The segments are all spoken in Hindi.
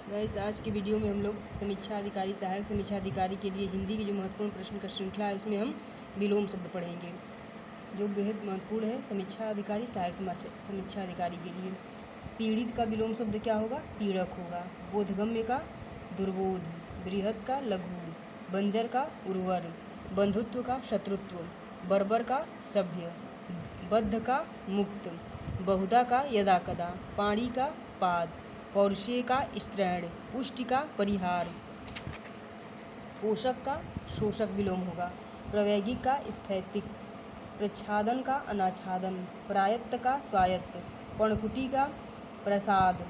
गाइस, आज के वीडियो में हम लोग समीक्षा अधिकारी, सहायक समीक्षा अधिकारी के लिए हिंदी की जो महत्वपूर्ण प्रश्न का श्रृंखला है उसमें हम विलोम शब्द पढ़ेंगे जो बेहद महत्वपूर्ण है समीक्षा अधिकारी, सहायक समीक्षा अधिकारी के लिए। पीड़ित का विलोम शब्द क्या होगा? पीड़क होगा। बोधगम्य का दुर्बोध, बृहत् का लघु, बंजर का उर्वर, बंधुत्व का शत्रुत्व, बर्बर का सभ्य, बद्ध का मुक्त, बहुधा का यदा कदा, पाणी का पाद, पौरुषेय का स्त्रैण, पुष्टि का परिहार, पोषक का शोषक विलोम होगा। प्रवैगिक का स्थैतिक, प्रच्छादन का अनाच्छादन, प्रायत्त का स्वायत्त, पर्णकुटी का प्रसाद,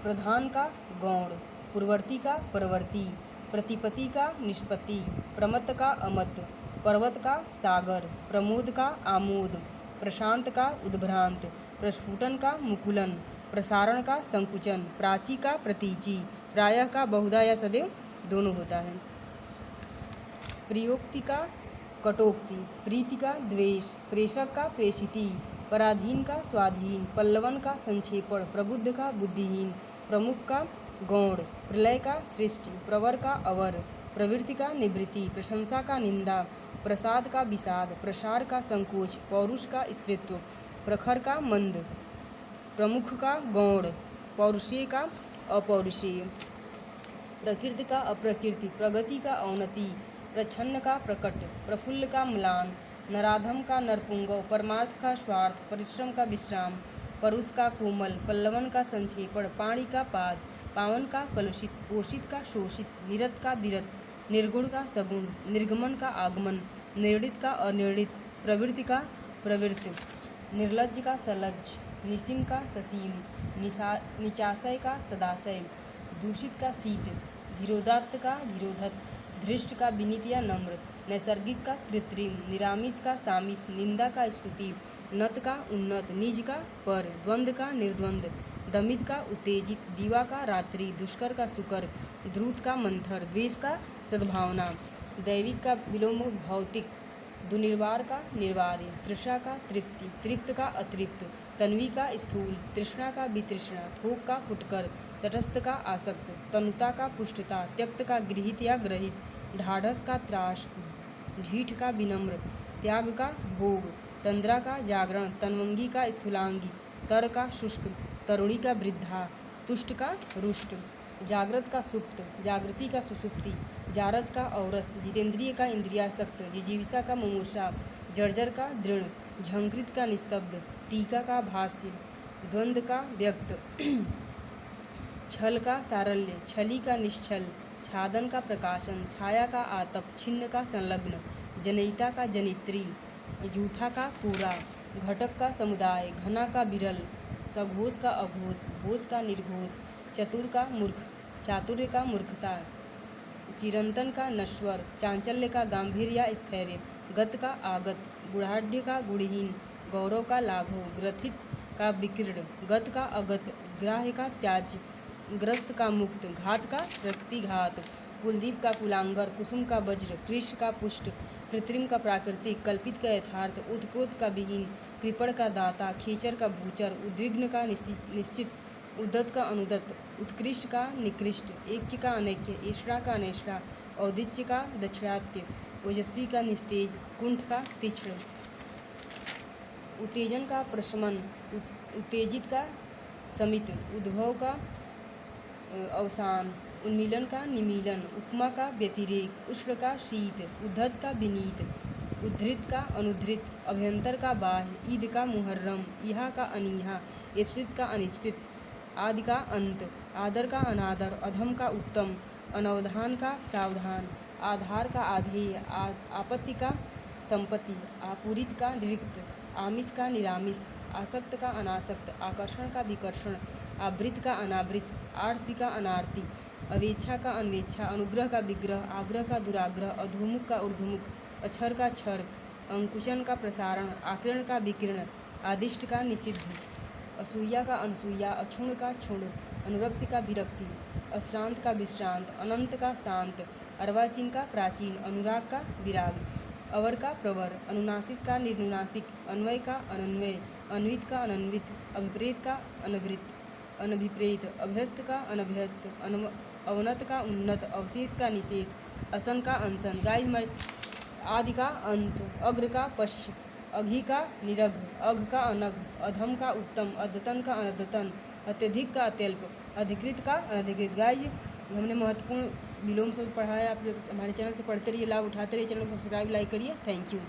प्रधान का गौण, पूर्ववर्ती का परवर्ती, प्रतिपत्ति का निष्पत्ति, प्रमत्त का अमत, पर्वत का सागर, प्रमोद का आमोद, प्रशांत का उद्भ्रांत, प्रस्फुटन का मुकुलन, प्रसारण का संकुचन, प्राची का प्रतीचि, प्रायः का बहुधा या सदैव दोनों होता है। प्रियोक्ति का कटोक्ति, प्रीति का द्वेष, प्रेषक का प्रेषिति, पराधीन का स्वाधीन, पल्लवन का संक्षेपण, प्रबुद्ध का बुद्धिहीन, प्रमुख का गौण, प्रलय का सृष्टि, प्रवर का अवर, प्रवृत्ति का निवृत्ति, प्रशंसा का निंदा, प्रसाद का विषाद, प्रसार का संकोच, पौरुष का स्त्रीत्व, प्रखर का मंद, प्रमुख का गौण, पौरुषेय का अपौरुषेय, प्रकृति का अप्रकृति, प्रगति का अवनति, प्रच्छन्न का प्रकट, प्रफुल्ल का म्लान, नराधम का नरपुंगव, परमार्थ का स्वार्थ, परिश्रम का विश्राम, परुष का कोमल, पल्लवन का संक्षेपण, पाणी का पाद, पावन का कलुषित, पोषित का शोषित, निरत का विरत, निर्गुण का सगुण, निर्गमन का आगमन, निर्णित का अनिर्णित, प्रवृत्ति का प्रवृत्ति, निर्लज्ज का सलज्ज, निसीम का ससीम, निचाशय का सदाशय, दूषित का शीत, धीरोदात्त का धीरोधत, धृष्ट का विनीत या नम्र, नैसर्गिक का कृत्रिम, निरामिष का सामिष, निंदा का स्तुति, नत का उन्नत, निज का पर, द्वंद्व का निर्द्वंद, दमित का उत्तेजित, दीवा का रात्रि, दुष्कर का सुकर, द्रुत का मंथर, द्वेष का सद्भावना, दैविक का विलोम भौतिक, दुर्निवार का निर्वार्य, तृषा का तृप्ति, तृप्त का अतृप्त, तन्वी का स्थूल, तृष्णा का वितृष्णा, थोक का फुटकर, तटस्थ का आसक्त, तनुता का पुष्टता, त्यक्त का गृहीत या ग्रहित, ढाढ़स का त्रास, ढीठ का विनम्र, त्याग का भोग, तंद्रा का जागरण, तन्वंगी का स्थूलांगी, तर का शुष्क, तरुणी का वृद्धा, तुष्ट का रुष्ट, जागृत का सुप्त, जागृति का सुसुप्ति, जारज का औरस, जितेंद्रिय का इंद्रियासक्त, जिजीविषा का मुमूर्षा, जर्जर का दृढ़, झंकृत का निस्तब्ध, टीका का भाष्य, द्वंद्व का व्यक्त, छल का सारल्य, छली का निश्छल, छादन का प्रकाशन, छाया का आतप, छिन्न का संलग्न, जनयिता का जनित्री, जूठा का पूरा, घटक का समुदाय, घना का विरल, सघोष का अघोष, घोष का निर्घोष, चतुर का मूर्ख, चातुर्य का मूर्खता, चिरंतन का नश्वर, चांचल्य का गांभीर्य या स्थैर्य, गत का आगत, गुढ़ाढ़ का गुणहीन, गौरव का लाघव, ग्रथित का विकीर्ण, गत का अगत, ग्राह्य का त्याज्य, ग्रस्त का मुक्त, घात का प्रतिघात, कुलदीप का कुलांगर, कुसुम का वज्र, कृष का पुष्ट, कृत्रिम का प्राकृतिक, कल्पित का यथार्थ, उत्प्रोत का विहीन, कृपण का दाता, खेचर का भूचर, उद्विग्न का निश्चित, उद्धत का अनुदत्त, उत्कृष्ट का निकृष्ट, ऐक्य का अनैक्य, ऐषणा का अनैषणा, औदिच्य का दक्षिणात्य, ओजस्वी का निस्तेज, कुंठ का तीक्ष्ण, उत्तेजन का प्रशमन, उत्तेजित का समित, उद्भव का अवसान, उन्मीलन का निमीलन, उपमा का व्यतिरेक, उष्ण का शीत, उद्धत का विनीत, उद्धृत का अनुद्धृत, अभ्यंतर का बाह्य, ईद का मुहर्रम, इहा का अनीहा, इप्सित का अनिप्सित, आदि का अंत, आदर का अनादर, अधम का उत्तम, अनवधान का सावधान, आधार का आधेय, आपत्ति का संपत्ति, आपूरित का रिक्त, आमिष का निरामिष, आसक्त का अनासक्त, आकर्षण का विकर्षण, आवृत का अनावृत, आरती का अनारती, अवेच्छा का अन्वेच्छा, अनुग्रह का विग्रह, आग्रह का दुराग्रह, अधोमुख का ऊर्ध्वमुख, अक्षर का क्षर, अंकुशन का प्रसारण, आकीर्ण का विकीर्ण, आदिष्ट का निषिद्ध, असूया का अनसूया, अक्षुण का क्षुण, अनुरक्ति का विरक्ति, अश्रांत का विश्रांत, अनंत का शांत, अर्वाचीन का प्राचीन, अनुराग का विराग, अवर का प्रवर, अनुनासिक का निर्नुनासिक, अन्वय का अनन्वय, अन्वित का अनन्वित, अभिप्रेत का अनवृत, अनभिप्रेत, अभ्यस्त का अनभ्यस्त, अवनत का उन्नत, अवशेष का निशेष, असन का अनशन। गाय हमारे आदि का अंत, अग्र का पश्च, अघि का निरघ, अघ का अनघ, अधम का उत्तम, अद्यतन का अनद्यतन, अत्यधिक का अत्यल्प, अधिकृत का अनधिकृत। गाय हमने महत्वपूर्ण विलोम शब्द पढ़ा है। आप हमारे चैनल से पढ़ते रहिए, लाभ उठाते रहिए। चैनल को सब्सक्राइब लाइक करिए। Thank you.